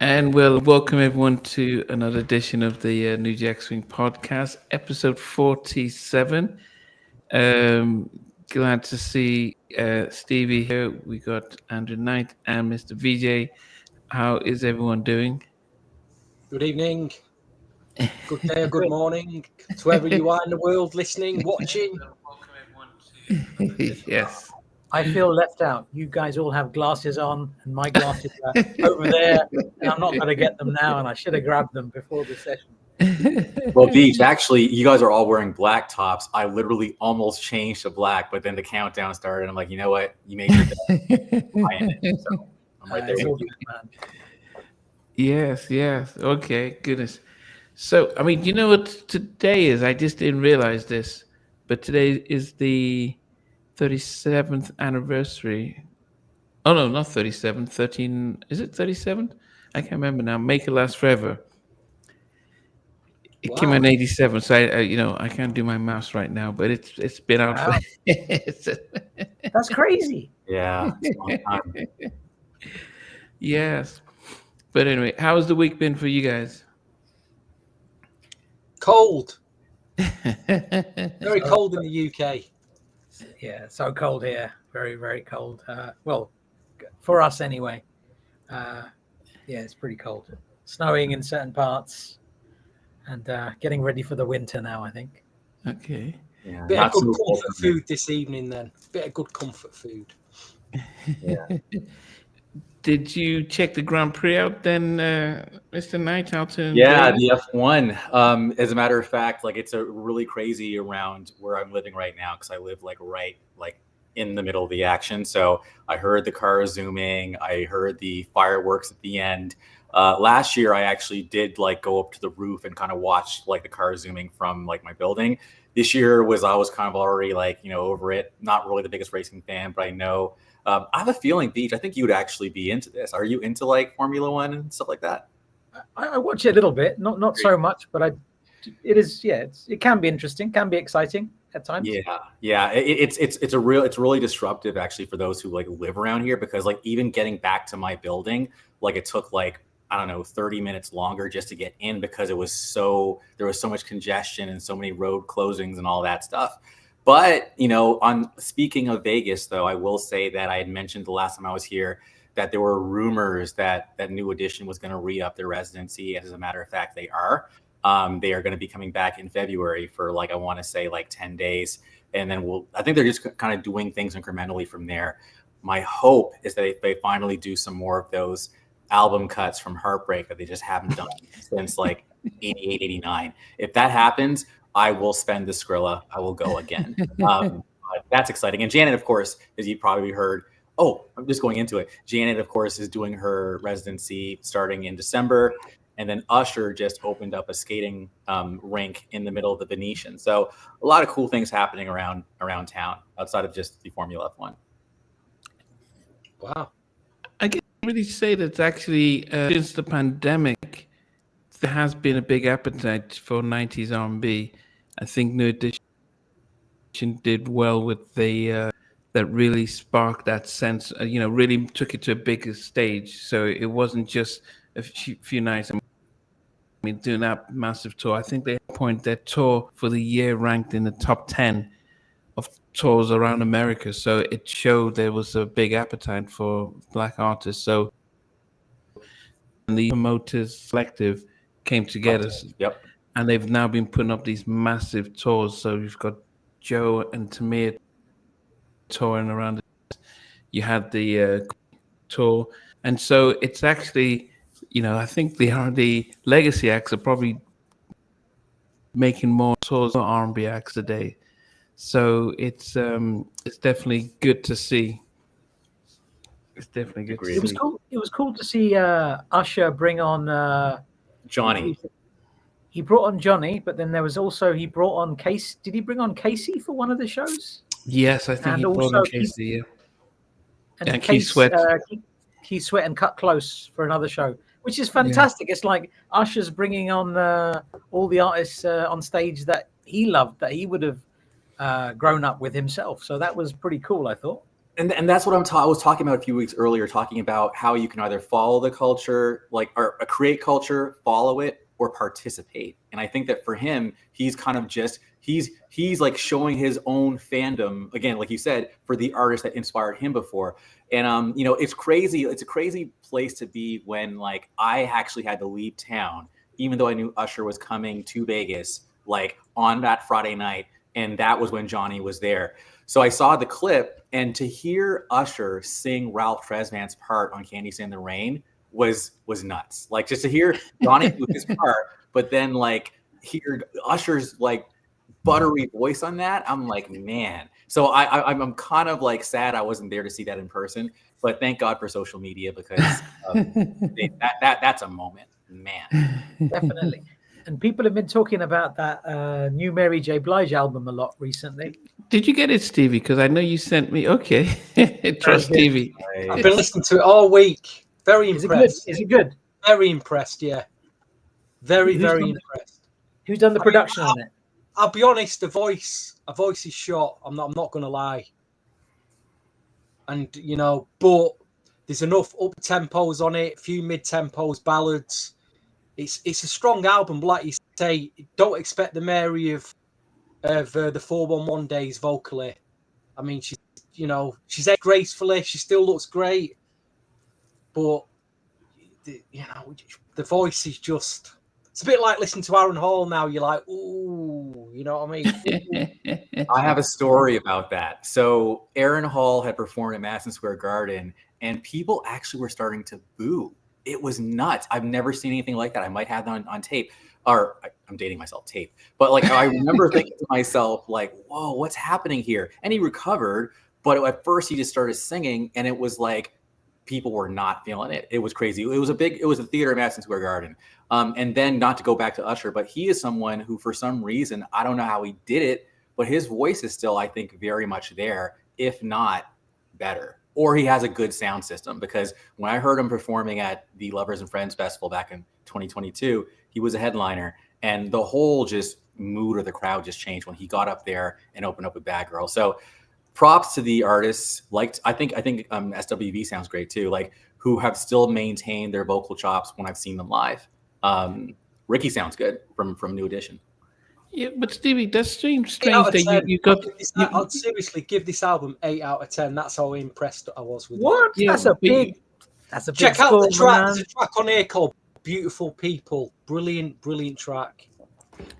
And we'll welcome everyone to another edition of the New Jack Swing podcast, episode 47. Um, Glad to see Stevie here. We got Andrew Knight and Mr. Vijay. How is everyone doing? Good evening, good day, or good morning to wherever you are in the world, listening, watching. Yes. I feel left out. You guys all have glasses on, and my glasses are over there, and I'm not going to get them now, and I should have grabbed them before the session. Well, Beach, actually, you guys are all wearing black tops. I literally almost changed to black, but then the countdown started. I'm like, you know what? You made your bet. I am it. So I'm right there It's all with you. good, man. Yes. Okay, goodness. So, I mean, you know what today is? I just didn't realize this, but today is the 37th anniversary. Oh, no, not 37, 13. Is it 37? I can't remember now. Make It Last Forever. It came out in 87, so I can't do my maths right now, but it's been out Wow. for That's crazy. Yeah. It's a long time. Yes. But anyway, how's the week been for you guys? Cold, very cold in the UK. Yeah, so cold here. Very, very cold. Well, for us anyway. Yeah, it's pretty cold. Snowing in certain parts, and getting ready for the winter now, I think. Okay. Yeah, Bit of not good so cold comfort for me. food this evening, then. Bit of good comfort food. Yeah. Did you check the Grand Prix out then, Mr. Knight, out in Yeah, Vegas? the F1. As a matter of fact, like it's a really crazy around where I'm living right now because I live right in the middle of the action. So I heard the cars zooming. I heard the fireworks at the end. Last year, I actually did like go up to the roof and kind of watch like the cars zooming from like my building. This year I was kind of already like over it. Not really the biggest racing fan, but I know. I have a feeling, Beach. I think you would actually be into this. Are you into like Formula One and stuff like that? I watch it a little bit, not so much, but it can be interesting, can be exciting at times. Yeah. It's really disruptive actually for those who like live around here because like even getting back to my building, like it took like I don't know 30 minutes longer just to get in because there was so much congestion and so many road closings and all that stuff. But on speaking of Vegas, though, I will say that I had mentioned the last time I was here that there were rumors that New Edition was going to re-up their residency. As a matter of fact, they are. They are going to be coming back in February for like I want to say like 10 days, and then I think they're just kind of doing things incrementally from there. My hope is that they finally do some more of those album cuts from Heartbreak that they just haven't done since like 88, 89. If that happens, I will spend the Skrilla. I will go again. But that's exciting. And Janet, of course, as you probably heard, I'm just going into it. Janet, of course, is doing her residency starting in December. And then Usher just opened up a skating rink in the middle of the Venetian. So a lot of cool things happening around town outside of just the Formula F1. Wow. I can really say that actually since the pandemic, there has been a big appetite for 90s R&B. I think New Edition did well with the that really sparked that sense. Really took it to a bigger stage. So it wasn't just a few nights. I mean, doing that massive tour. I think they point their tour for the year ranked in the top 10 of tours around America. So it showed there was a big appetite for black artists. So the promoters collective came together. Yep. And they've now been putting up these massive tours. So you've got Joe and Tamir touring around. You had the tour. And so it's actually, I think the legacy acts are probably making more tours for R&B acts a day. So it's definitely good to see. It's definitely good to see. It was cool. It was cool to see Usher bring on Johnny. He brought on Johnny, but then there was also he brought on Casey. Did he bring on Casey for one of the shows? Yes, I think he brought on Casey. And Keith Sweat. Keith Sweat and Cut Close for another show, which is fantastic. Yeah. It's like Usher's bringing on all the artists on stage that he loved, that he would have grown up with himself. So that was pretty cool, I thought. And that's what I was talking about a few weeks earlier, talking about how you can either follow the culture, like, or create culture, follow it, or participate. And I think that for him, he's kind of just, he's like showing his own fandom, again, like you said, for the artists that inspired him before. And, you know, it's crazy. It's a crazy place to be when, like, I actually had to leave town, even though I knew Usher was coming to Vegas, like, on that Friday night. And that was when Johnny was there. So I saw the clip, and to hear Usher sing Ralph Tresvant's part on Candy Stand the Rain was nuts. Like, just to hear Johnny do his part, but then like hear Usher's like buttery voice on that, I'm like, man. So I'm kind of like sad I wasn't there to see that in person, but thank God for social media, because that's a moment, man. Definitely. And people have been talking about that new Mary J. Blige album a lot recently. Did you get it, Stevie? Because I know you sent me. Okay, trust Stevie. I've been listening to it all week. Very impressed. Is it good? Very impressed, yeah. Very impressed. Who's done the production on it? I'll be honest, a voice is short. I'm not gonna lie. And you know, but there's enough up tempos on it, a few mid tempos, ballads. It's a strong album, but like you say, don't expect the Mary of the 411 days vocally. I mean, she's aged gracefully. She still looks great, but the voice is just. It's a bit like listening to Aaron Hall now. You're like, ooh, you know what I mean? I have a story about that. So Aaron Hall had performed at Madison Square Garden, and people actually were starting to boo. It was nuts. I've never seen anything like that. I might have that on tape, or I'm dating myself, tape. But like, I remember thinking to myself, like, whoa, what's happening here? And he recovered, but at first he just started singing, and it was like, people were not feeling it. It was crazy. It was a theater at Madison Square Garden. And then, not to go back to Usher, but he is someone who, for some reason, I don't know how he did it, but his voice is still, I think, very much there, if not better. Or he has a good sound system, because when I heard him performing at the Lovers and Friends Festival back in 2022, he was a headliner, and the whole just mood of the crowd just changed when he got up there and opened up with Bad Girl. So props to the artists. I think SWV sounds great too, like, who have still maintained their vocal chops when I've seen them live. Ricky sounds good from New Edition. Yeah, but Stevie, that's strange that you got. I'd seriously give this album 8 out of 10. That's how impressed I was with it. What? Yeah, That's a big Check out score, the track. man. There's a track on here called Beautiful People. Brilliant track.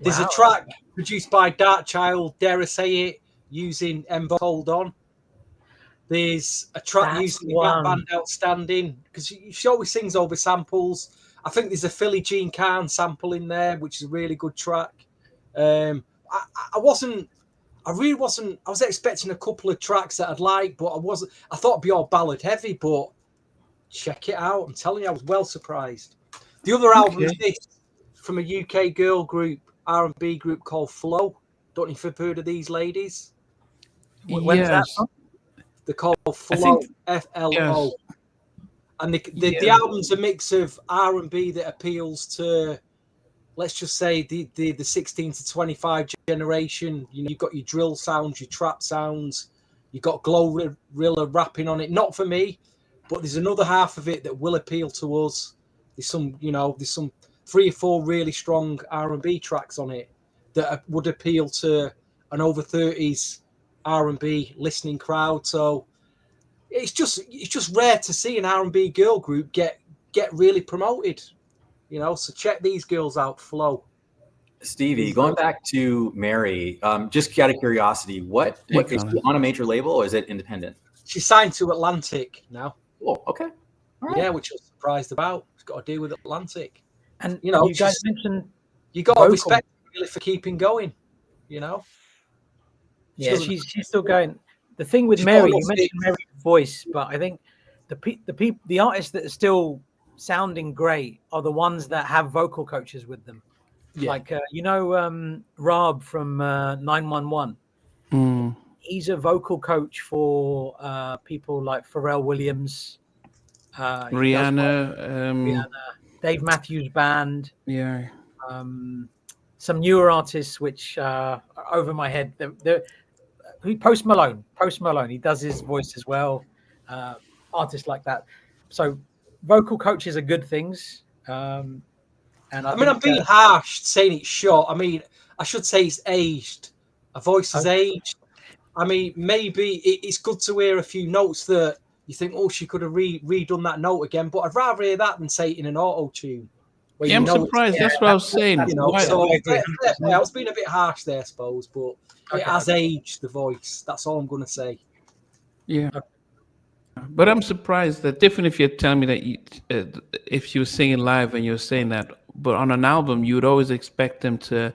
There's Wow. a track produced by Darkchild, dare I say it, using Embo Hold On. There's a track That's using the one. Rap Band Outstanding, because she always sings over samples. I think there's a Philly Jean Carn sample in there, which is a really good track. I was expecting a couple of tracks that I'd like, but I thought it'd be all ballad heavy, but check it out. I'm telling you, I was well surprised. The other album is this, from a UK girl group, R&B group called Flow. Don't know if you've heard of these ladies. When's that from? They're called Flow, FLO. Yes. And the album's a mix of R&B that appeals to, let's just say, the 16 to 25 generation. You know, you've got your drill sounds, your trap sounds. You've got Glorilla rapping on it. Not for me, but there's another half of it that will appeal to us. There's some 3 or 4 really strong R&B tracks on it that would appeal to an over 30s R&B listening crowd. So it's just rare to see an R&B girl group get really promoted, you know. So check these girls out, Flow. Stevie, going back to Mary, just out of curiosity, what is she on a major label, or is it independent? She's signed to Atlantic now. Oh, okay. All right. Yeah, which I was surprised about. It's got to do with Atlantic. And you know, you guys mentioned you got to vocal. respect her really for keeping going, you know. Yeah, she's still going. The thing with She's Mary, got you mentioned Mary's voice, but I think the artists that are still sounding great are the ones that have vocal coaches with them. Yeah. Like Rob from 911. Mm. He's a vocal coach for people like Pharrell Williams, Rihanna, Dave Matthews Band. yeah. Some newer artists which are over my head. Post Malone. Post Malone. He does his voice as well. Artists like that. So vocal coaches are good things. And I mean, I'm being harsh saying it's short. I mean, I should say it's aged. A voice is aged. I mean, maybe it's good to hear a few notes that you think, oh, she could have redone that note again. But I'd rather hear that than say it in an auto tune. Yeah, I'm surprised. That's what I was saying. You know, so I was being a bit harsh there, I suppose, but it has aged, the voice. That's all I'm going to say. Yeah. But I'm surprised that different if you're telling me that if you were singing live and you're saying that, but on an album, you would always expect them to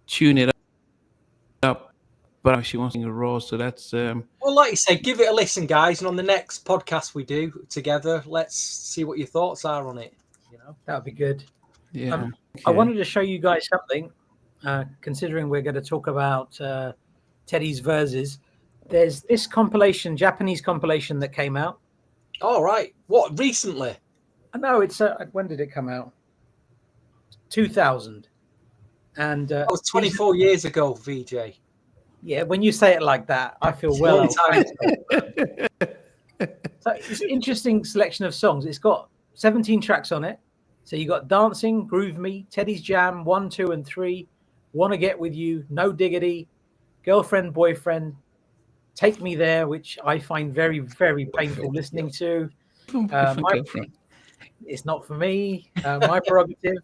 tune it up. But she wants to sing a raw, so that's... Well, like you said, give it a listen, guys. And on the next podcast we do together, let's see what your thoughts are on it. You know, that would be good. Yeah. Okay. I wanted to show you guys something, considering we're going to talk about Teddy's verses. There's this compilation, Japanese compilation that came out. All right. What, recently? No, it's when did it come out? 2000. And that was 24 years ago, VJ. Yeah, when you say it like that, I feel well. So it's an interesting selection of songs. It's got 17 tracks on it. So you got Dancing, Groove Me, Teddy's Jam, 1, 2, and 3, Wanna Get With You, No Diggity, Girlfriend, Boyfriend, Take Me There, which I find very, very painful listening to. It's not for me. My Prerogative,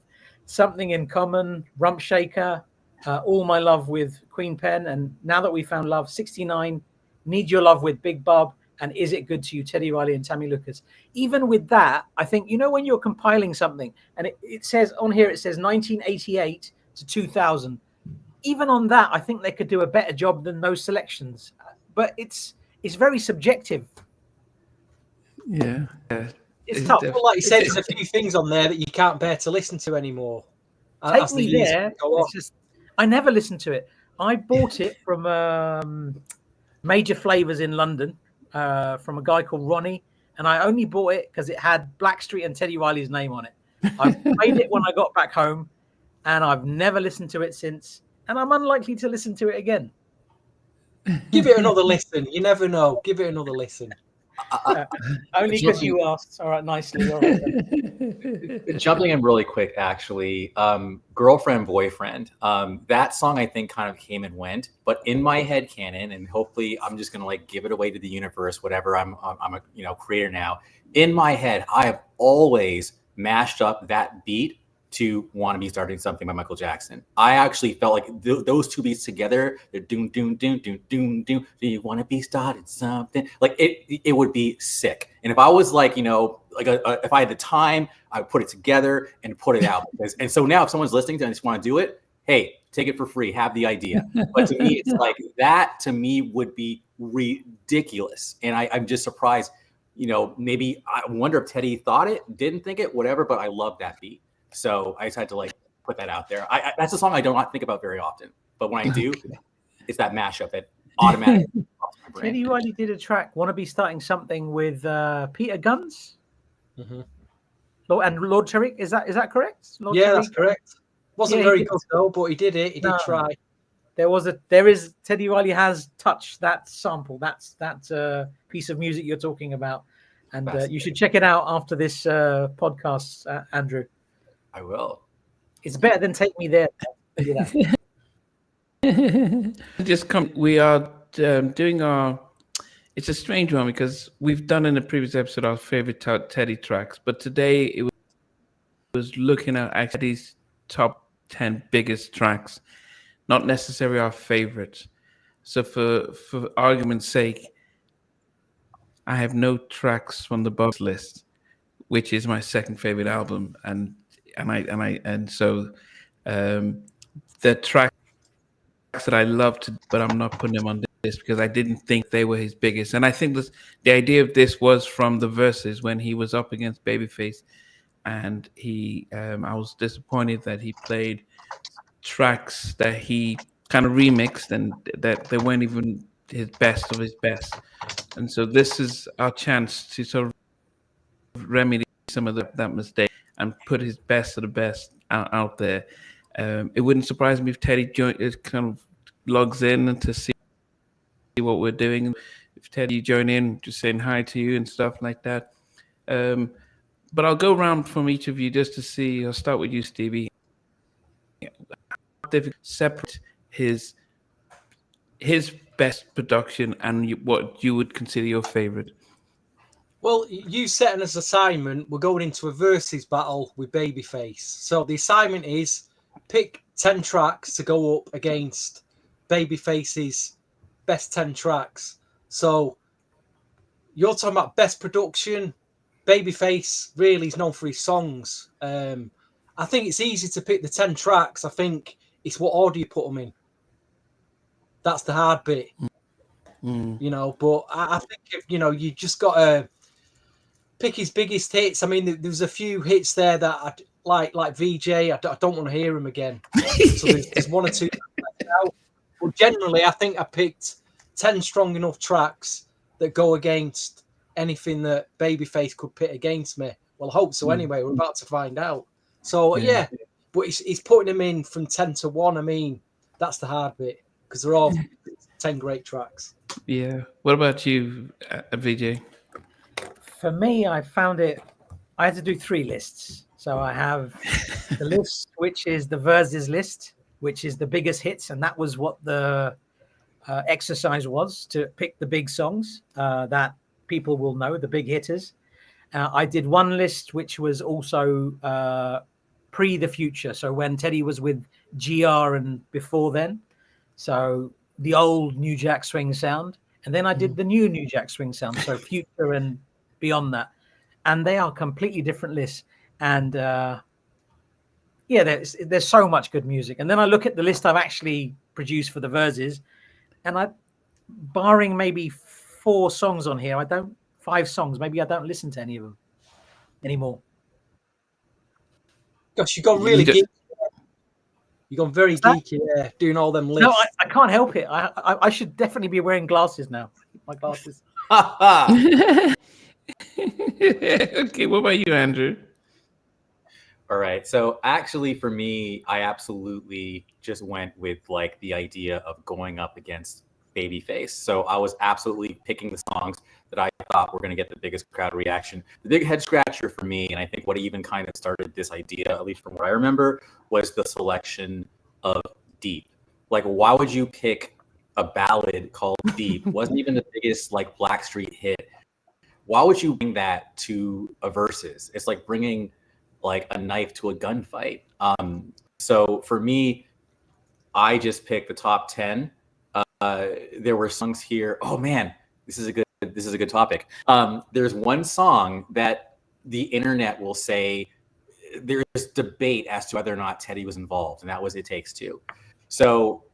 Something in Common, Rump Shaker, All My Love with Queen Pen, and Now That We Found Love, 69, Need Your Love with Big Bob, and Is It Good to You, Teddy Riley and Tammy Lucas. Even with that, I think, when you're compiling something, and it says on here, it says 1988 to 2000. Even on that, I think they could do a better job than those selections. But it's very subjective. Yeah. It's tough. Well, like you said, there's a few things on there that you can't bear to listen to anymore. Take Me There. I never listened to it. I bought it from Major Flavors in London from a guy called Ronnie, and I only bought it because it had Blackstreet and Teddy Riley's name on it. I played it when I got back home, and I've never listened to it since, and I'm unlikely to listen to it again. Give it another listen. You never know. Give it another listen. Only because you asked. All right, nicely. All right. Jumping in really quick, actually, Girlfriend, Boyfriend. That song I think kind of came and went, but in my head canon, and hopefully I'm just gonna give it away to the universe, whatever. I'm a creator now. In my head, I have always mashed up that beat to "Wanna Be Starting Something" by Michael Jackson. I actually felt like those two beats together, they're doom doom doom doom doom doom. Do you want to be starting something? Like it would be sick. And if I was if I had the time, I would put it together and put it out. And so now, if someone's listening and just want to do it, hey, take it for free. Have the idea. But to me, it's like that. To me, would be ridiculous. And I'm just surprised. Maybe I wonder if Teddy thought it, didn't think it, whatever. But I love that beat. So I just had to put that out there. That's a song I do not think about very often, but when I do, it's that mashup that automatically pops my brain. Teddy Riley did a track, "Wanna Be Starting Something" with Peter Guns, and Lord Tariq. Is that correct? Lord Tariq? That's correct. Wasn't very good though, but he did it. He did try. Teddy Riley has touched that sample. That's that piece of music you're talking about, and you should check it out after this podcast, Andrew. I will. It's better than Take Me There. We are doing our... It's a strange one because we've done in the previous episode our favorite Teddy tracks, but today it was looking at Teddy's top 10 biggest tracks, not necessarily our favorite. So for argument's sake, I have no tracks from the bonus list, which is my second favorite album, so the tracks that I loved, but I'm not putting them on this because I didn't think they were his biggest. And I think the idea of this was from the verses when he was up against Babyface, and I was disappointed that he played tracks that he kind of remixed and that they weren't even his best of his best. And so this is our chance to sort of remedy some of that mistake and put his best of the best out there. It wouldn't surprise me if Teddy kind of logs in and to see what we're doing. If Teddy, you join in, just saying hi to you and stuff like that. But I'll go around from each of you just to see. I'll start with you, Stevie. How difficult to separate his best production and what you would consider your favorite? Well, you set an assignment. We're going into a versus battle with Babyface. So the assignment is pick 10 tracks to go up against Babyface's best 10 tracks. So you're talking about best production. Babyface really is known for his songs. I think it's easy to pick the 10 tracks. I think it's what order you put them in. That's the hard bit. You know, but I think if, you know, you just got to pick his biggest hits. I mean, there's a few hits there that I like Vijay. I don't want to hear him again. So there's one or two. But generally, I think I picked 10 strong enough tracks that go against anything that Babyface could pit against me. Well, I hope so anyway. We're about to find out. So, yeah. But he's putting them in from 10 to 1. I mean, that's the hard bit because they're all 10 great tracks. Yeah. What about you, Vijay? For me, I had to do 3 lists. So I have the list, which is the verses list, which is the biggest hits. And that was what the exercise was, to pick the big songs that people will know, the big hitters. I did one list, which was also pre the future. So when Teddy was with GR and before then. So the old New Jack Swing sound. And then I did the new Jack Swing sound. So future and beyond that. And they are completely different lists. And there's so much good music. And then I look at the list I've actually produced for the verses, and barring maybe 4 songs on here, 5 songs, maybe I don't listen to any of them anymore. Gosh, you got really geeky. You got very geeky there, doing all them lists. No, I can't help it. I should definitely be wearing glasses now. My glasses. Okay, what about you, Andrew? All right. So actually for me, I absolutely just went with like the idea of going up against Babyface. So I was absolutely picking the songs that I thought were going to get the biggest crowd reaction. The big head scratcher for me, and I think what even kind of started this idea, at least from what I remember, was the selection of Deep. Like, why would you pick a ballad called Deep? Wasn't even the biggest like Blackstreet hit. Why would you bring that to a versus? It's like bringing like a knife to a gunfight. So for me, I just picked the top 10. There were songs here. Oh man, this is a good topic. There's one song that the internet will say there's debate as to whether or not Teddy was involved, and that was "It Takes Two." So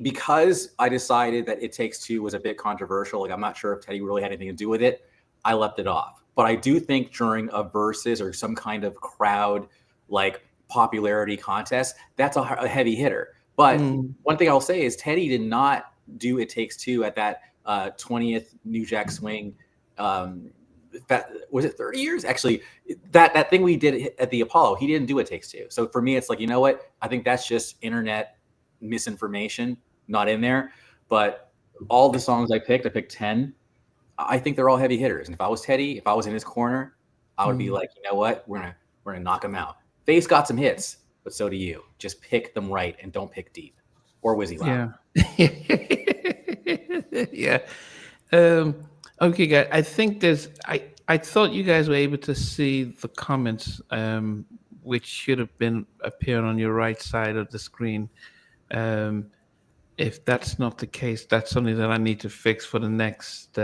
because I decided that "It Takes Two" was a bit controversial, like I'm not sure if Teddy really had anything to do with it, I left it off. But I do think during a versus or some kind of crowd like popularity contest, that's a heavy hitter. But one thing I'll say is Teddy did not do "It Takes Two" at that 20th New Jack Swing. Was it 30 years? Actually, that thing we did at the Apollo, he didn't do "It Takes Two." So for me, it's like, you know what? I think that's just internet misinformation, not in there. But all the songs I picked 10. I think they're all heavy hitters. And if I was Teddy, if I was in his corner, I would be like, you know what? We're gonna knock him out. Face got some hits, but so do you. Just pick them right and don't pick Deep or Wizzy Loud. Yeah. Yeah. Okay, guys. I think I thought you guys were able to see the comments, which should have been appearing on your right side of the screen. If that's not the case, that's something that I need to fix for the next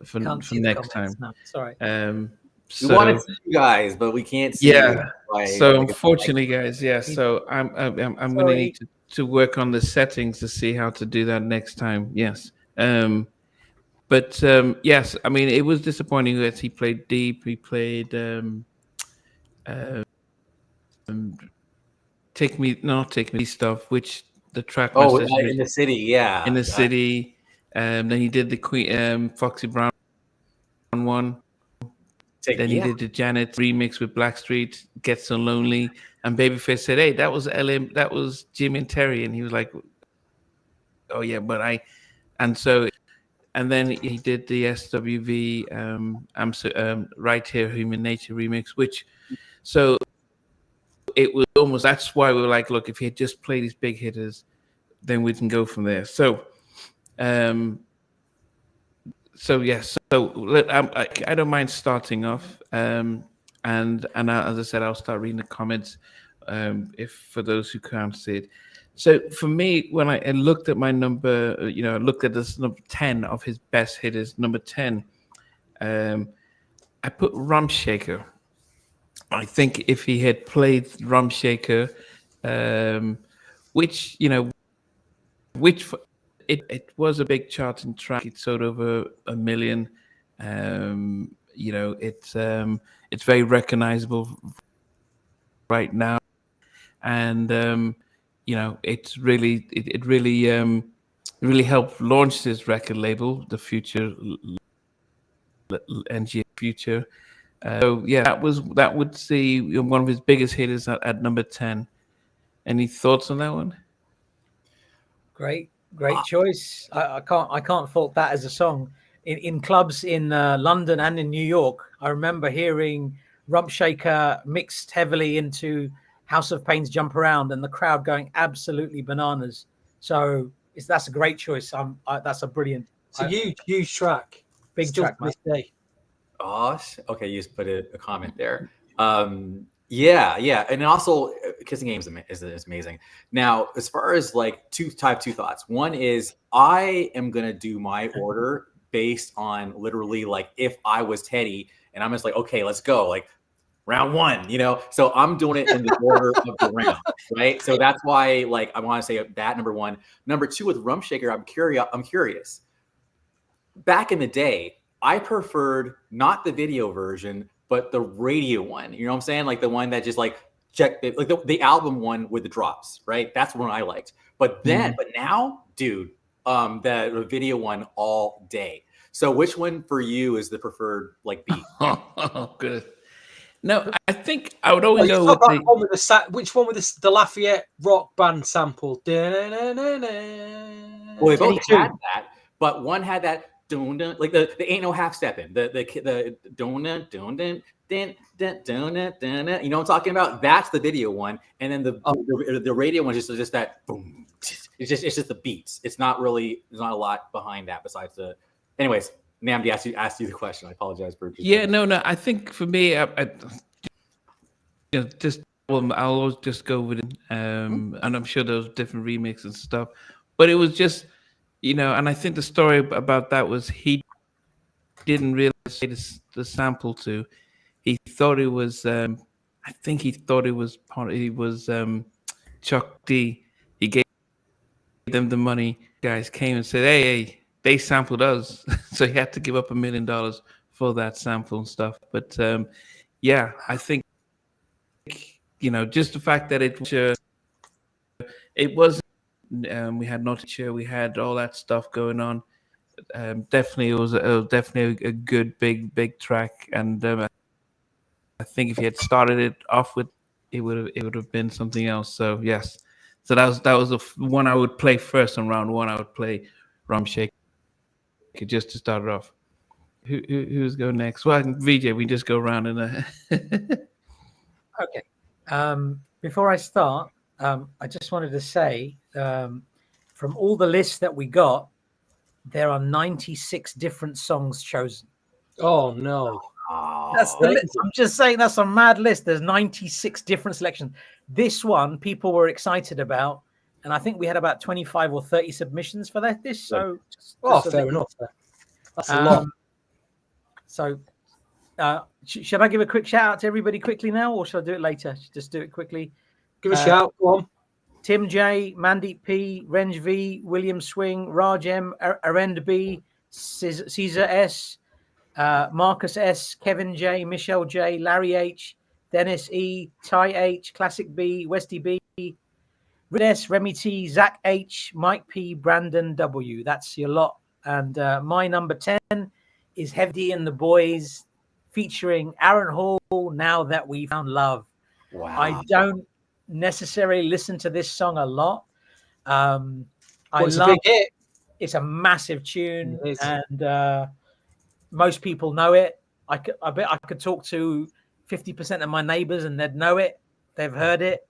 for next time. No, sorry. We want to see you guys, but we can't see. Yeah. So unfortunately, guys, yeah. So I'm going to need to work on the settings to see how to do that next time. Yes. But yes, I mean, it was disappointing that he played Deep. He played Take Me stuff, which the track was in the city, yeah. In the city. Then he did the Queen Foxy Brown one. Then he did the Janet remix with Blackstreet, Get So Lonely. And Babyface said, "Hey, that was Jim and Terry." And he was like, "Oh yeah, but and so and then he did the SWV Right Here Human Nature remix, which so it was almost, that's why we were like, look, if he had just played his big hitters, then we can go from there. So yes, I don't mind starting off, and as I said, I'll start reading the comments, if for those who can't see it. So for me, when I looked at my number, looked at this number 10 of his best hitters, number 10, I put Rum Shaker. I think if he had played Rum Shaker, which it was a big charting track. It sold over 1 million. It's very recognizable right now, and it's really it really helped launch this record label, the Future NGA Future. So yeah, that would see one of his biggest hitters at number 10. Any thoughts on that one? Great choice. I can't fault that as a song. In clubs in London and in New York, I remember hearing Rump Shaker mixed heavily into House of Pain's Jump Around, and the crowd going absolutely bananas. So that's a great choice. That's a brilliant. It's a huge track. Big Still track, to this day. Gosh. Okay, you just put a comment there. Yeah, and also Kissing Game is amazing. Now, as far as like two thoughts. One is I am gonna do my order based on literally like if I was Teddy, and I'm just like, okay, let's go, like round one, So I'm doing it in the order of the round, right? So that's why, like, I want to say that number one. Number two, with Rum Shaker, I'm curious. Back in the day, I preferred not the video version, but the radio one. You know what I'm saying? Like the one that just like like the album one with the drops, right? That's one I liked. But now, dude, the video one all day. So which one for you is the preferred like beat? Oh, good. No, I think I would always go with which one with the Lafayette Rock Band sample? Well, they both had that, but one had that like the ain't no half stepping, the donut donut din din donut donut. You know what I'm talking about? That's the video one, and then the radio one is just that boom. It's just the beats. It's not really. There's not a lot behind that besides the. Anyways, Namdi asked you the question. I apologize for. No. I think for me, I'll always just go with it. And I'm sure there was different remixes and stuff, but it was just, and I think the story about that was he didn't realize the sample to. He thought it was. I think he thought it was Chuck D. He gave them the money. Guys came and said, "Hey, they sampled us," so he had to give up $1 million for that sample and stuff. But I think just the fact that it wasn't. We had no teacher. We had all that stuff going on. Definitely, it was definitely a good big track, and I think if he had started it off with, it would have been something else. So yes, so that was the one I would play first on round one. I would play Rum Shaker just to start it off. Who's going next? Well, Vijay, we just go around and. Okay. Before I start, I just wanted to say, from all the lists that we got, there are 96 different songs chosen. Oh no. That's the list. I'm just saying that's a mad list. There's 96 different selections. This one people were excited about, and I think we had about 25 or 30 submissions for this. So, fair enough. That's a lot. So, should I give a quick shout out to everybody quickly now, or should I do it later? Just do it quickly. Give a shout. Go on. Tim J, Mandeep P, Renj V, William Swing, Raj M, Arend B, Caesar S, Marcus S, Kevin J, Michelle J, Larry H, Dennis E, Ty H, Classic B, Westy B, Rid S, Remy T, Zach H, Mike P, Brandon W. That's your lot. And my number 10 is Heavy and the Boys, featuring Aaron Hall, Now That We Found Love. Wow. I don't necessarily listen to this song a lot. It's a big hit. It's a massive tune, It is. and most people know it. I bet I could talk to 50% of my neighbors and they'd know it. They've heard it.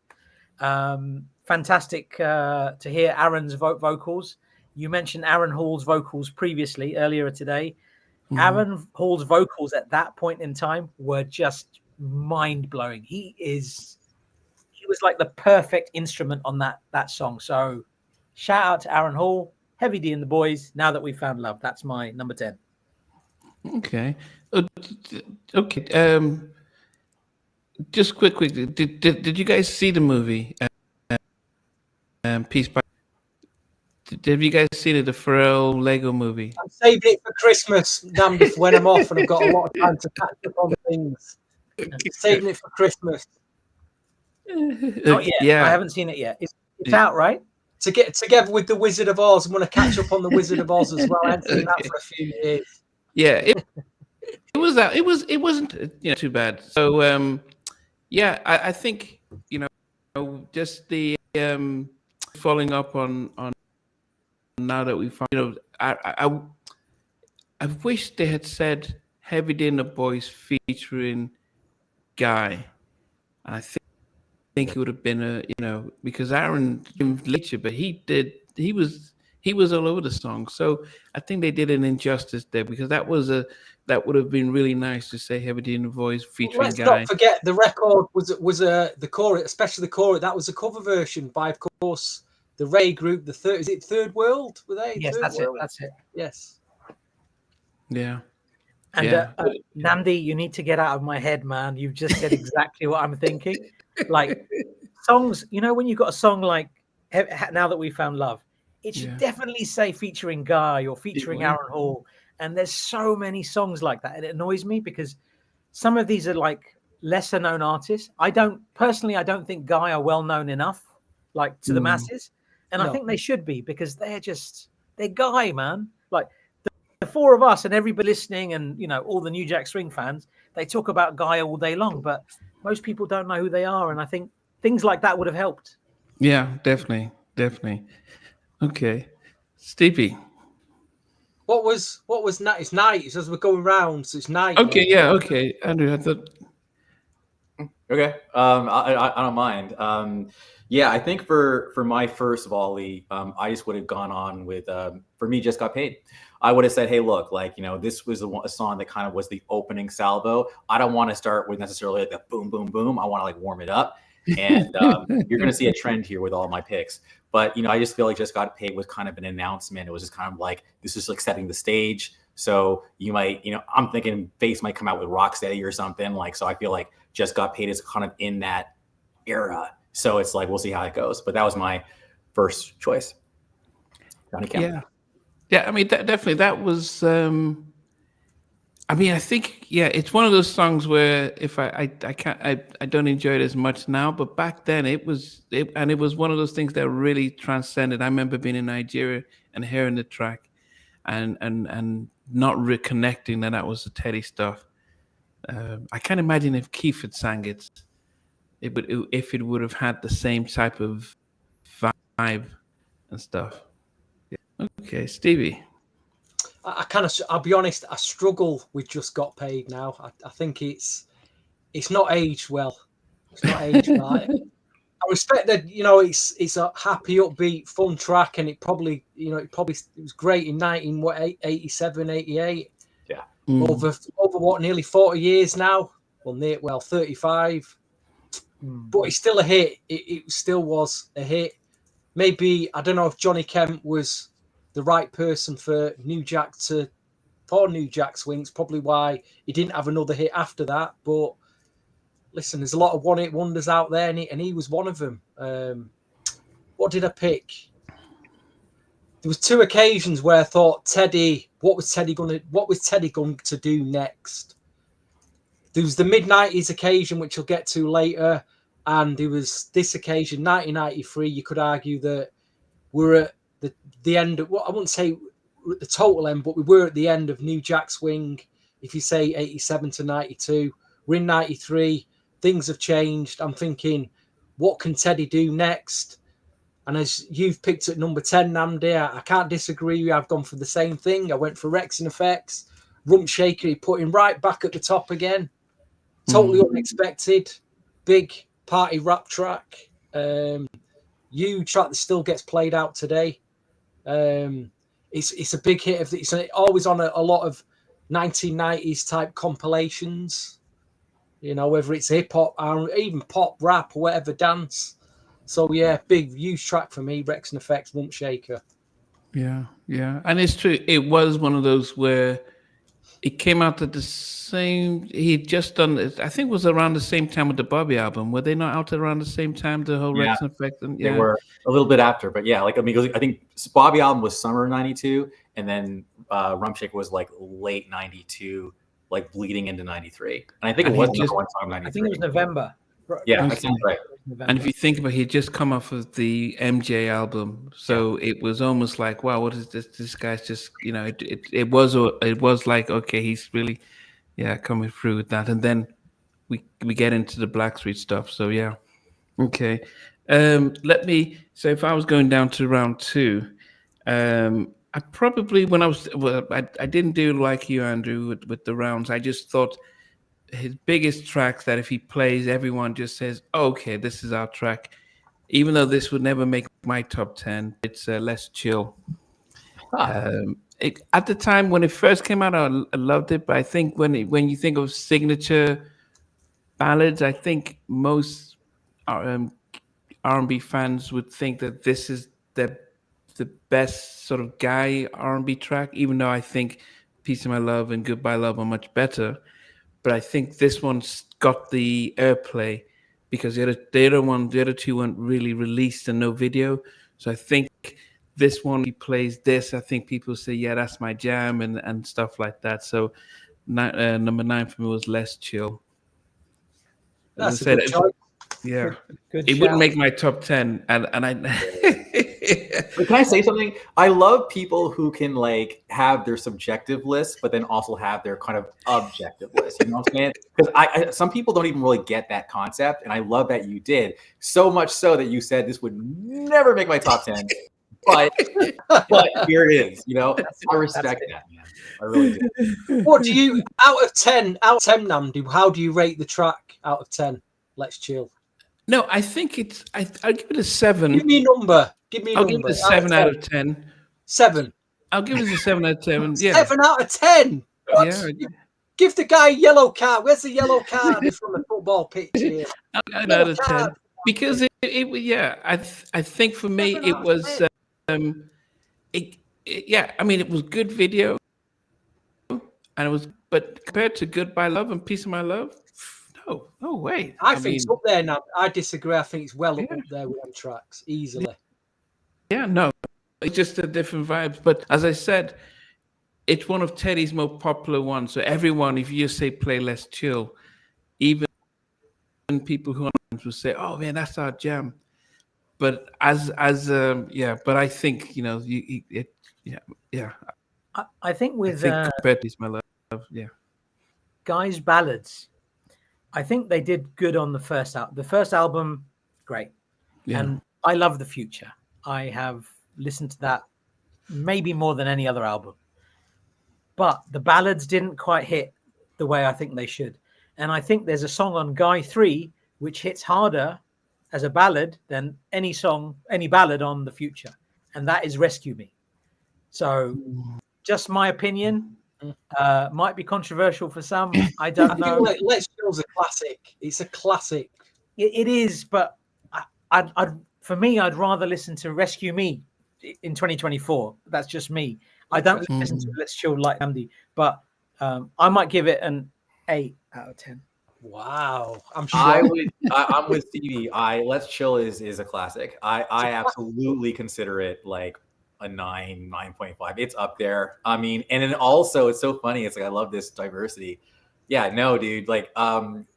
Fantastic to hear Aaron's vocals. You mentioned Aaron Hall's vocals earlier today. Aaron Hall's vocals at that point in time were just mind-blowing. He was like the perfect instrument on that song. So shout out to Aaron Hall, Heavy D and the Boys, Now That We Found Love. That's my number 10. Okay. Okay. Just quickly, did you guys see the movie? Piece by. Have you guys seen it? The Pharrell Lego movie. I'm saving it for Christmas, damned if when I'm off and I've got a lot of time to catch up on things. Saving it for Christmas. Not yet. Yeah. I haven't seen it yet. It's out, right? To get together with the Wizard of Oz, I'm going to catch up on the Wizard of Oz as well. I haven't seen that for a few years. Yeah, it was that. It wasn't too bad. So yeah, I think just the following up on Now That We Found, I wish they had said Heavy D and the Boys featuring Guy. I think it would have been because Aaron later, but he was all over the song. So I think they did an injustice there, because that would have been really nice to say Heavy D and the Boys featuring Let's Guy. not forget the record was the chorus, especially the chorus. That was a cover version by, of course, the reggae group. Is it Third World? Were they? Yes, Third World? That's it. Yes. Yeah. And Yeah. Nandi, you need to get out of my head, man. You've just said exactly what I'm thinking. Like songs, when you've got a song like Now That We Found Love, it should definitely say featuring Guy or featuring Aaron Hall. And there's so many songs like that. And it annoys me because some of these are like lesser known artists. I don't think Guy are well known enough, like to the masses. And I think they should be, because they're Guy, man. Like the four of us and everybody listening and, all the New Jack Swing fans, they talk about Guy all day long, but most people don't know who they are. And I think things like that would have helped. Yeah, definitely. Okay. Stevie. What was night? It's night. As we're going round, so it's night. Okay, yeah, okay. Andrew, I thought. Okay, I don't mind. Yeah, I think for my first volley, I just would have gone on with for me, Just Got Paid. I would have said, hey, look, this was a song that kind of was the opening salvo. I don't want to start with necessarily like the boom, boom, boom. I want to warm it up. And you're going to see a trend here with all my picks. But, I just feel like Just Got Paid was kind of an announcement. It was just kind of like, this is setting the stage. So you might, I'm thinking Face might come out with Rocksteady or something. So I feel like Just Got Paid is kind of in that era. So it's we'll see how it goes. But that was my first choice. Johnny Campbell. Yeah. I mean, definitely that was. I think it's one of those songs where if I don't enjoy it as much now, but back then it was one of those things that really transcended. I remember being in Nigeria and hearing the track, and not reconnecting that was the Teddy stuff. I can't imagine if Keith had sang it. If it would have had the same type of vibe and stuff. Yeah. Okay, Stevie. I'll be honest, I struggle with Just Got Paid now. I think it's not aged well. It's not aged well. I respect that, it's a happy, upbeat, fun track, and it was great in 1987, 88. Yeah. Over what, nearly 40 years now? Well, 35. But it's still a hit. It still was a hit. Maybe, I don't know if Johnny Kemp was the right person for New Jack Swing. Probably why he didn't have another hit after that. But listen, there's a lot of one-hit wonders out there, and he was one of them. What did I pick? There was two occasions where I thought, Teddy, what was Teddy going to do next? There was the mid-90s occasion, which we'll get to later, and there was this occasion, 1993. You could argue that we're at the end of, well, I wouldn't say at the total end, but we were at the end of New Jack Swing. If you say 87 to 92, we're in 93. Things have changed. I'm thinking, what can Teddy do next? And as you've picked at number 10, Namdi, I can't disagree with you. I've gone for the same thing. I went for Rex and Effects. Rump Shaker, he put him right back at the top again. Totally unexpected. Big party rap track. Huge track that still gets played out today. It's a big hit. It's always on a lot of 1990s type compilations. You know, whether it's hip hop or even pop, rap, or whatever, dance. So yeah, big, huge track for me. Rex and Effects, Rump Shaker. Yeah, and it's true. It was one of those where it came out at the same. He'd just done it. I think it was around the same time with the Bobby album. Were they not out around the same time? The whole Rex and Effects. They were a little bit after, but yeah, like I mean, I think Bobby album was summer '92, and then Rump Shaker was like late '92, like bleeding into '93. And I think it was just one song '93. I think it was November. Yeah, that sounds right. And if you think about it, he'd just come off of the MJ album, so it was almost like, wow, what is this? This guy's just, you know, it was like, okay, he's really, coming through with that. And then we get into the Blackstreet stuff. So yeah, okay. So if I was going down to round 2, I probably I didn't do like you, Andrew, with the rounds. I just thought his biggest tracks that if he plays, everyone just says, okay, this is our track. Even though this would never make my top 10, it's Less Chill. At the time when it first came out, I loved it. But I think when you think of signature ballads, I think most R&B fans would think that this is the best sort of guy R&B track, even though I think Peace of My Love and Goodbye Love are much better. But I think this one's got the airplay because the other two weren't really released and no video. So I think this one, he plays this, I think people say, yeah, that's my jam and stuff like that. So number 9 for me was Less Chill. That's a good choice. Yeah, good it wouldn't make my top 10, and I. But can I say something? I love people who can like have their subjective list, but then also have their kind of objective list. You know what I'm saying? Because some people don't even really get that concept, and I love that you did. So much so that you said this would never make my top 10, but here it is. You know, I respect that, man. I really do. What do you out of 10, Namdi? How do you rate the track out of 10? Let's Chill. No, I think it's. I'll give it a 7. Give me a number. I'll give it a 7 out of 10. 7. I'll give it a 7 out of 10. Yeah. 7 out of 10. What? Yeah. Give the guy a yellow card. Where's the yellow card? It's from the football pitch here. 9 out of 10. Because I think for me it was. I mean, it was good video, and it was. But compared to Goodbye Love and Peace of My Love. No way. I think it's up there now. I disagree. I think it's well up there with them tracks, easily. Yeah, no. It's just a different vibes. But as I said, it's one of Teddy's most popular ones. So everyone, if you say play Less Chill, even people who will say, oh man, that's our jam. But but I think, you know, I think with compared to My Love, Guy's ballads, I think they did good on the first album. The first album, great. Yeah. And I love The Future. I have listened to that maybe more than any other album. But the ballads didn't quite hit the way I think they should. And I think there's a song on Guy 3 which hits harder as a ballad than any ballad on The Future. And that is Rescue Me. So just my opinion. Might be controversial for some. I don't know. Let's Chill's a classic. It's a classic. It is, but for me, I'd rather listen to Rescue Me in 2024. That's just me. I don't listen to Let's Chill like Andy, but I might give it an 8 out of 10. Wow, I'm sure. I'm with Stevie. Let's Chill is a classic. I absolutely consider it like a 9.5. It's up there. I mean, and then also it's so funny. It's like I love this diversity. Yeah, no, dude. Like,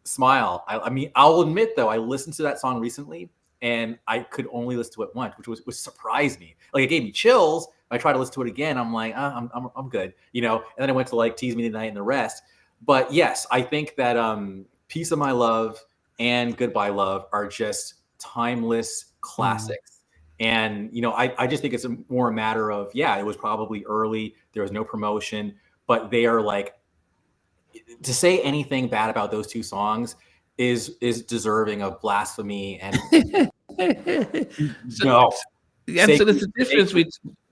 Smile. I mean, I'll admit though, I listened to that song recently, and I could only listen to it once, which surprised me. Like, it gave me chills. I tried to listen to it again. I'm like, I'm good, you know. And then I went to like Tease Me Tonight and the rest. But yes, I think that Piece of My Love and Goodbye Love are just timeless classics. And, you know, I just think it's more a matter of, yeah, it was probably early. There was no promotion, but they are like, to say anything bad about those two songs is deserving of blasphemy. And no. Yeah, so there's a difference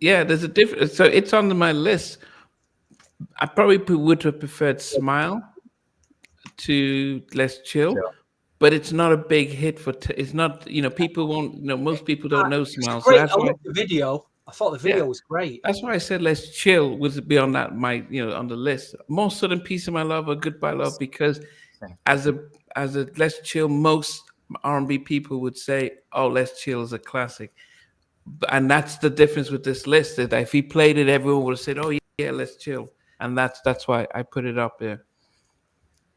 there's a difference. So it's on my list. I probably would have preferred Smile to Let's Chill, but it's not a big hit it's not, you know, people won't, you know, most people don't know Smile. So that's why the video. I thought the video was great. That's why I said Let's Chill would be on that on the list. More so than Peace of My Love or Goodbye Love, because as a Let's Chill, most R&B people would say, oh, Let's Chill is a classic. And that's the difference with this list, that if he played it, everyone would have said, oh yeah, Let's Chill. And that's why I put it up there.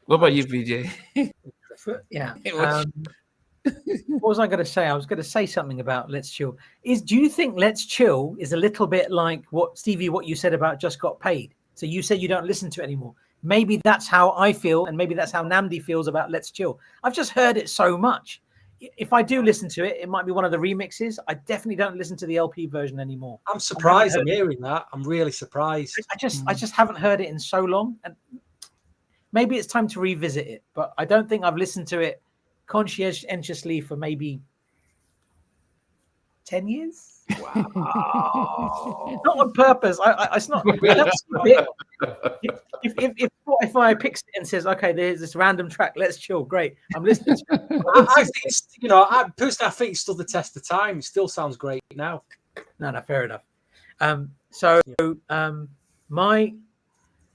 What about you, Vijay? Yeah. What was I going to say? I was going to say something about Let's Chill. Do you think Let's Chill is a little bit like what you said about Just Got Paid? So you said you don't listen to it anymore. Maybe that's how I feel, and maybe that's how Namdi feels about Let's Chill. I've just heard it so much. If I do listen to it, it might be one of the remixes. I definitely don't listen to the LP version anymore. I'm surprised I'm hearing that. I'm really surprised. I just haven't heard it in so long, and maybe it's time to revisit it. But I don't think I've listened to it conscientiously for maybe 10 years. Wow. Not on purpose. It's not. If Spotify picks it and says, okay, there's this random track, Let's Chill, great, I'm listening to it. I think it's, you know, I think it's still the test of time. It still sounds great now. No, fair enough.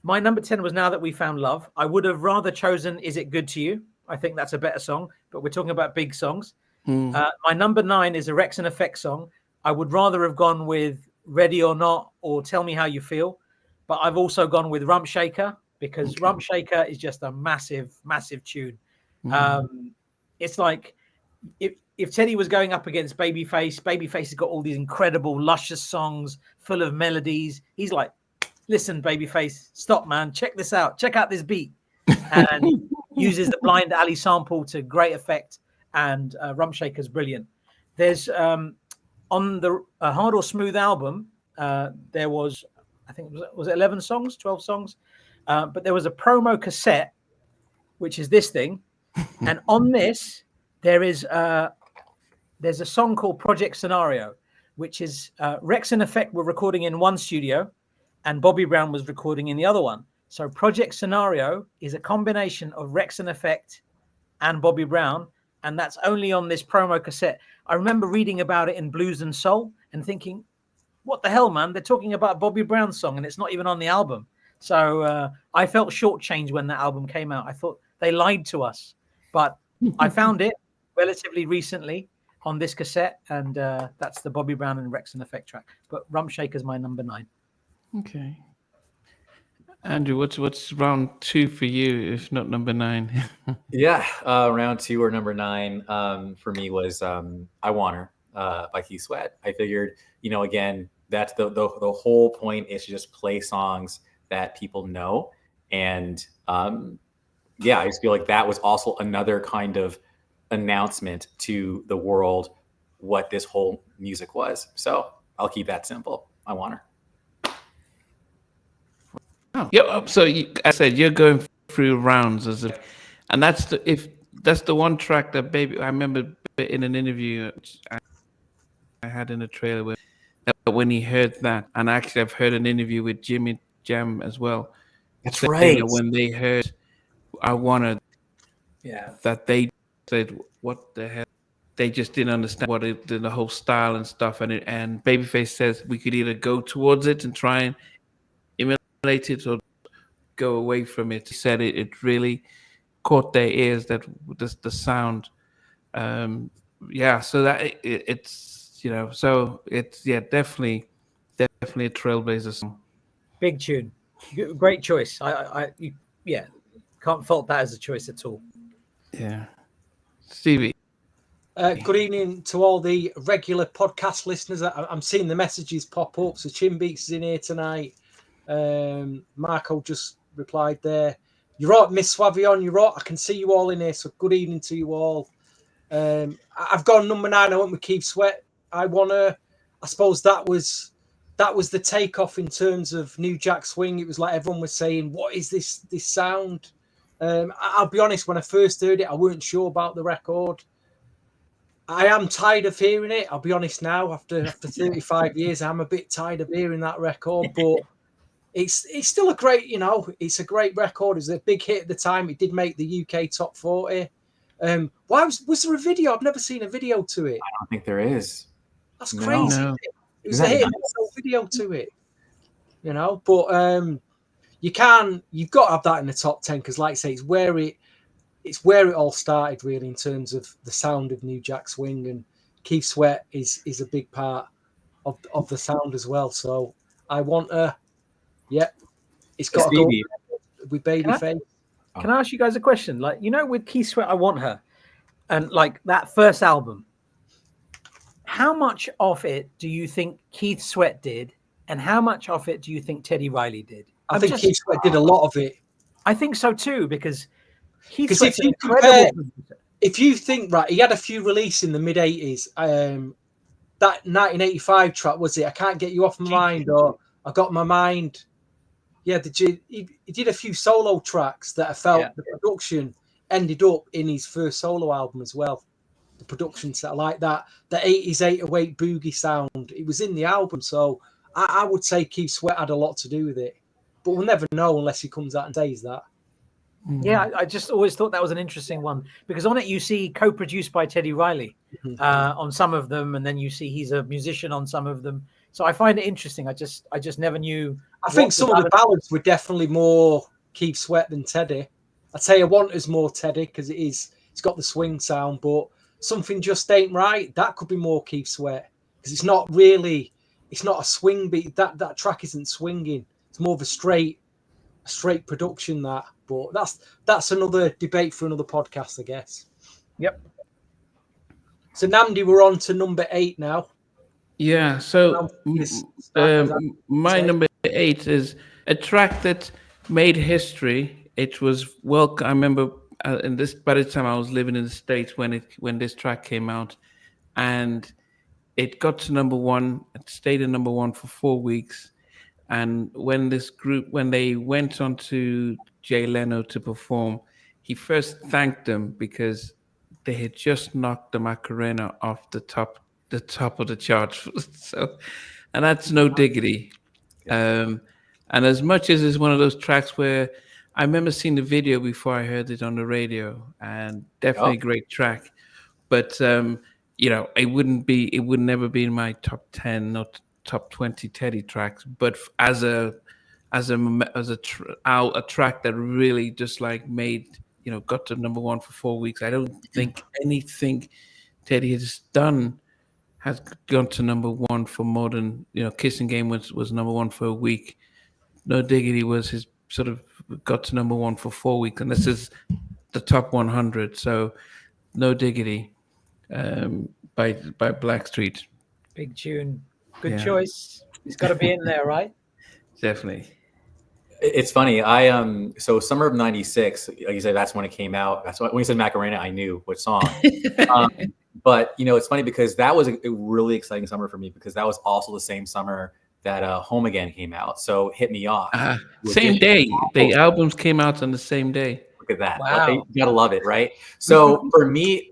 My number 10 was Now That We Found Love. I would have rather chosen Is It Good to You? I think that's a better song, but we're talking about big songs. My number 9 is a Rex and Effect song. I would rather have gone with Ready or Not or Tell Me How You Feel, but I've also gone with Rump Shaker, because Rump Shaker is just a massive, massive tune. It's like if Teddy was going up against Babyface has got all these incredible, luscious songs full of melodies. He's like, listen, Babyface, stop, man. Check this out. Check out this beat. And uses the Blind Alley sample to great effect. And Rump Shaker's brilliant. There's on the Hard or Smooth album, there was, I think, was it 11 songs, 12 songs? But there was a promo cassette, which is this thing. And on this, there's a song called Project Scenario, which is Rex and Effect were recording in one studio and Bobby Brown was recording in the other one. So Project Scenario is a combination of Rex and Effect and Bobby Brown, and that's only on this promo cassette. I remember reading about it in Blues and Soul and thinking, what the hell, man? They're talking about Bobby Brown's song and it's not even on the album. So I felt shortchanged when that album came out. I thought they lied to us. But I found it relatively recently on this cassette, and that's the Bobby Brown and Rex and Effect track. But Rump Shaker's my number 9. Okay. Andrew, what's round 2 for you, if not number 9? Yeah, round 2 or number 9 for me was I Want Her by Keith Sweat. I figured, you know, again, that's the whole point is to just play songs that people know. And yeah, I just feel like that was also another kind of announcement to the world what this whole music was. So I'll keep that simple. I Want Her. Oh. Yeah. So I said you're going through rounds and that's the one track that I remember in an interview I had in a trailer where when he heard that, and actually I've heard an interview with Jimmy Jam as well. That's right. That when they heard I Want Her, that they said, "What the hell?" They just didn't understand the whole style and stuff. And Babyface says we could either go towards it and try and emulate it or go away from it. He said it really caught their ears, that the sound. So that it's, you know, so it's definitely a trailblazer song. Big tune, great choice. I can't fault that as a choice at all. Yeah, Stevie. Good evening to all the regular podcast listeners. I'm seeing the messages pop up. So Chinbeats is in here tonight. Marco just replied there. You're right, Miss Swavion. You're right. I can see you all in here. So good evening to you all. I've gone number 9. I went with Keith Sweat. I suppose that was the takeoff in terms of New Jack Swing. It was like everyone was saying, "What is this sound?" I'll be honest, when I first heard it, I weren't sure about the record. I am tired of hearing it. I'll be honest now, after 35 years, I'm a bit tired of hearing that record, but it's still a great, it's a great record. It was a big hit at the time. It did make the UK top 40. Why was there a video? I've never seen a video to it. I don't think there is. That's crazy. No. It was a hit. There's no video to it. But you've got to have that in the top 10 because, like I say, it's where it all started, really, in terms of the sound of New Jack Swing, and Keith Sweat is a big part of the sound as well. So I want it's got to go with Babyface. Can I ask you guys a question? Like, with Keith Sweat, I Want Her, and like that first album, how much of it do you think Keith Sweat did, and how much of it do you think Teddy Riley did? I think Keith Sweat did a lot of it. I think so too, because Keith Sweat's Sweat's incredible. If you think, right, he had a few releases in the mid 80s. That 1985 track, was it? I Can't Get You Off My Mind, or I Got My Mind. Yeah, he did a few solo tracks that I felt the production ended up in his first solo album as well. The production set like that, the 80s 808 boogie sound, it was in the album. So I would say Keith Sweat had a lot to do with it. But we'll never know unless he comes out and says that. Yeah, I just always thought that was an interesting one, because on it you see co-produced by Teddy Riley on some of them, and then you see he's a musician on some of them. So I find it interesting. I just never knew. I think some of the ballads were definitely more Keith Sweat than Teddy. I'd say I Want Is more Teddy because it's got the swing sound, but Something Just Ain't Right, that could be more Keith Sweat because it's not a swing beat. That track isn't swinging. It's more of a straight production, that. But that's another debate for another podcast, I guess. Yep. So Namdi, we're on to number 8 now. Yeah. So my number 8 is a track that made history. It was I remember by the time I was living in the States when this track came out, and it got to number 1. It stayed at number 1 for 4 weeks. And when they went on to Jay Leno to perform, he first thanked them because they had just knocked the Macarena off the top of the charts. So, and that's No Diggity. And as much as it's one of those tracks where I remember seeing the video before I heard it on the radio, and definitely a great track, but it would never be in my top 10, not top 20 Teddy tracks, but as a track that really just like made, got to number 1 for 4 weeks. I don't think anything Teddy has done has gone to number 1 for more than, Kissing Game was number 1 for a week. No Diggity was his sort of got to number 1 for 4 weeks, and this is the top 100. So No Diggity by Blackstreet. Big tune. Good choice. It's got to be in there, right? Definitely. It's funny. So summer of '96, like you said, that's when it came out. That's when you said Macarena, I knew what song. But it's funny because that was a really exciting summer for me, because that was also the same summer that Home Again came out. So Hit Me Off. Same day. The albums came out on the same day. Look at that. Wow. You gotta love it, right? So for me,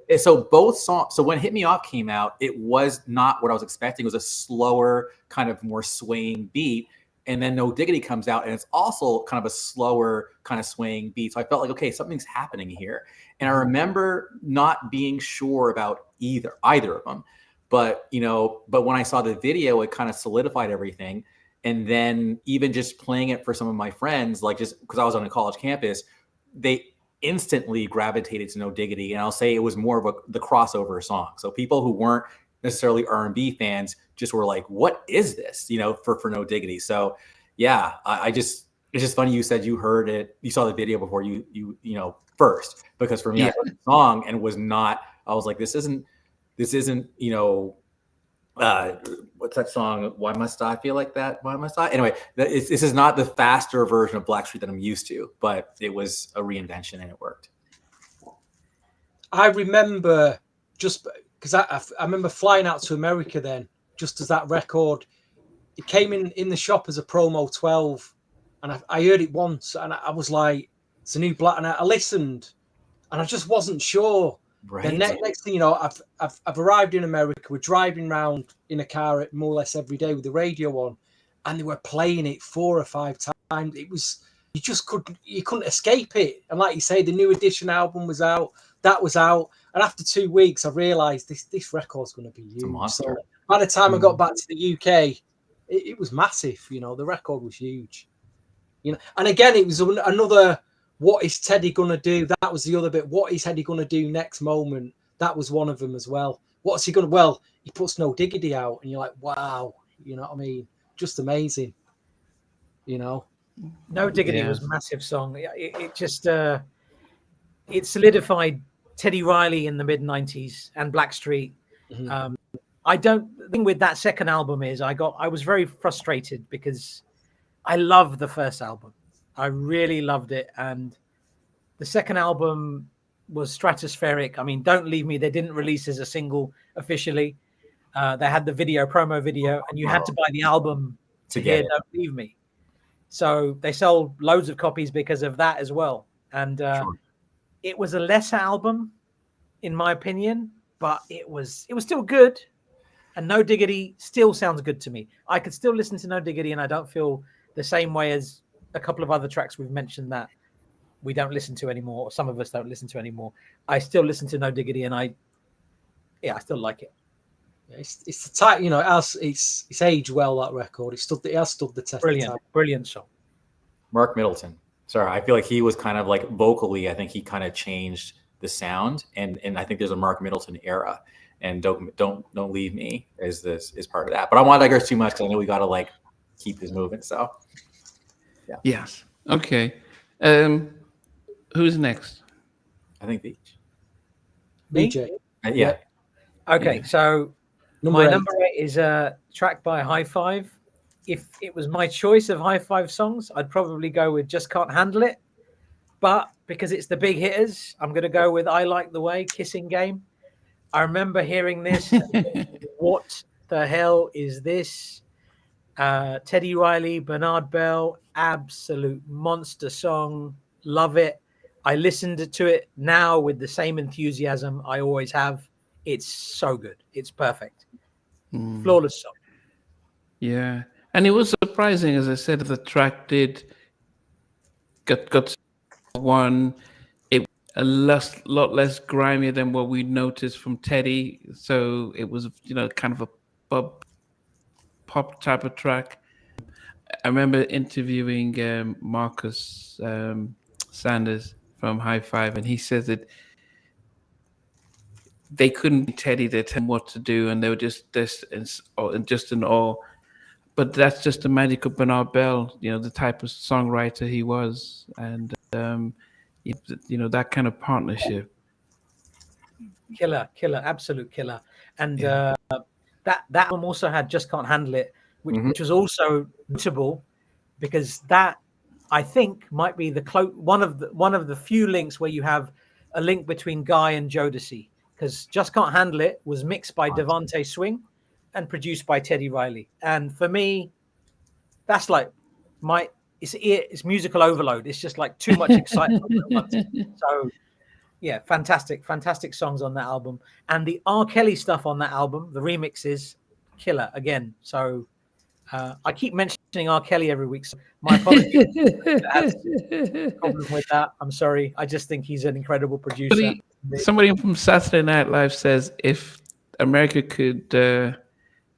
both songs, so when Hit Me Off came out, it was not what I was expecting. It was a slower, kind of more swaying beat. And then No Diggity comes out, and it's also kind of a slower kind of swaying beat. So I felt like, okay, something's happening here. And I remember not being sure about either of them. But when I saw the video, it kind of solidified everything. And then even just playing it for some of my friends, like just because I was on a college campus, they instantly gravitated to No Diggity. And I'll say it was more of the crossover song. So people who weren't necessarily R&B fans just were like, what is this, for No Diggity. So yeah, it's just funny you said you heard it, you saw the video before you first, because for me, I heard the song and I was like, this isn't, what's that song? Why Must I Feel Like That? Why Must I? Anyway, this is not the faster version of Blackstreet that I'm used to, but it was a reinvention and it worked. I remember because I remember flying out to America then, just as that record, it came in the shop as a promo 12, and I heard it once, and I was like, it's a new Black, and I listened, and I just wasn't sure. Right. Then next thing you know, I've arrived in America. We're driving around in a car more or less every day with the radio on, and they were playing it 4 or 5 times. It was, you just couldn't escape it. And like you say, the New Edition album was out, that was out, and after 2 weeks, I realised this record's going to be huge. So by the time I got back to the UK, it was massive. You know, the record was huge. You know, and again, it was another. What is Teddy going to do? That was the other bit. What is Teddy going to do next moment? That was one of them as well. What's he going to... Well, he puts No Diggity out, and you're like, wow. You know what I mean? Just amazing. You know? No Diggity was a massive song. It just... it solidified Teddy Riley in the mid-90s and Blackstreet. Mm-hmm. The thing with that second album is I was very frustrated because I love the first album. I really loved it. And the second album was stratospheric. I mean, Don't Leave Me, they didn't release as a single officially. They had the promo video, and you had to buy the album to hear Don't Leave Me. So they sold loads of copies because of that as well. And it was a lesser album, in my opinion, but it was still good. And No Diggity still sounds good to me. I could still listen to No Diggity, and I don't feel the same way as a couple of other tracks we've mentioned that we don't listen to anymore, or some of us don't listen to anymore. I still listen to No Diggity, and I still like it. It's the type, you know, it's aged well, that record. It has stood the test. Brilliant song. Mark Middleton. Sorry, I feel like he was kind of like vocally, I think he kind of changed the sound, and I think there's a Mark Middleton era, and Don't Leave Me is part of that. But I don't want to digress too much because I know we got to like keep this moving. So yeah. Yes. Okay. Who's next? I think Vijay. Yeah. Okay, so Number 8 number 8 is a track by High Five. If it was my choice of High Five songs, I'd probably go with Just Can't Handle It. But because it's the big hitters, I'm going to go with I Like the Way, Kissing Game. I remember hearing this. What the hell is this? Teddy Riley, Bernard Bell, absolute monster song. Love it. I listened to it now with the same enthusiasm I always have. It's so good. It's perfect. Flawless song. Yeah. And it was surprising, as I said, the track did got one. It a lot less grimy than what we noticed from Teddy. So it was, kind of a pop type of track. I remember interviewing Marcus Sanders from High Five, and he says that they couldn't be Teddy. They tell him what to do, and they were just in awe. But that's just the magic of Bernard Bell, the type of songwriter he was, and that kind of partnership. Killer, absolute killer. And that album also had Just Can't Handle It, which was also notable because that, I think, might be one of the few links where you have a link between Guy and Jodeci, because Just Can't Handle It was mixed by Devante Swing and produced by Teddy Riley. And for me, that's like it's musical overload. It's just like too much excitement. So yeah, fantastic songs on that album. And the R. Kelly stuff on that album, the remixes, killer again. So I keep mentioning R. Kelly every week. So my apologies. Problem with that. I'm sorry. I just think he's an incredible producer. Somebody from Saturday Night Live says if America could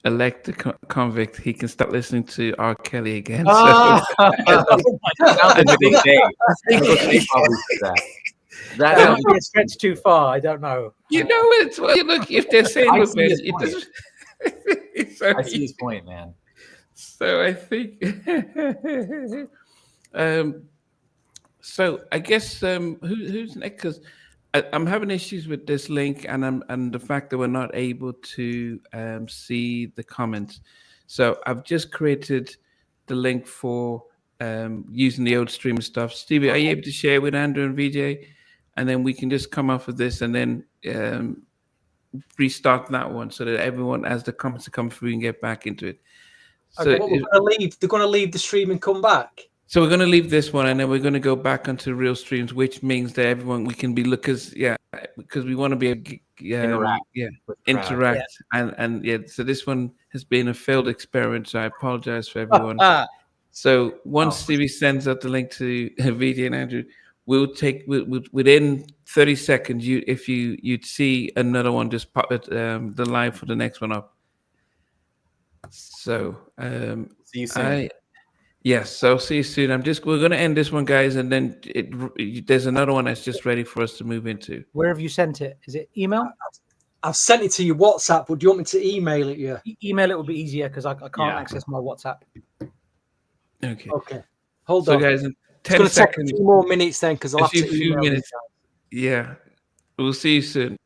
elect a convict, he can start listening to R. Kelly again. That was a big day. That might be a stretch too far. I don't know. Look, if they're saying, look, man, I see his point, man. So I think, so I guess who's next? Because I'm having issues with this link and the fact that we're not able to see the comments. So I've just created the link for using the OneStream stuff. Stevie, are you able to share with Andrew and Vijay? And then we can just come off of this and then restart that one so that everyone, as the comments come through, can get back into it. So, Okay, they're going to leave the stream and come back. So we're going to leave this one, and then we're going to go back onto real streams, which means that everyone we can be because we want to be able to interact, and so this one has been a failed experiment. So I apologize for everyone. So once Stevie sends out the link to Vijay and Andrew, we'll within 30 seconds. You'd see another one just pop it the live for the next one up. So see you soon. Yes, so see you soon. We're going to end this one, guys, and then there's another one that's just ready for us to move into. Where have you sent it? Is it email? I've sent it to your WhatsApp, but do you want me to email it you? Email it would be easier because I can't access my WhatsApp. Okay. Hold on. So, guys, in 10 seconds. Take a few more minutes then because I'll have to few minutes. Yeah. We'll see you soon.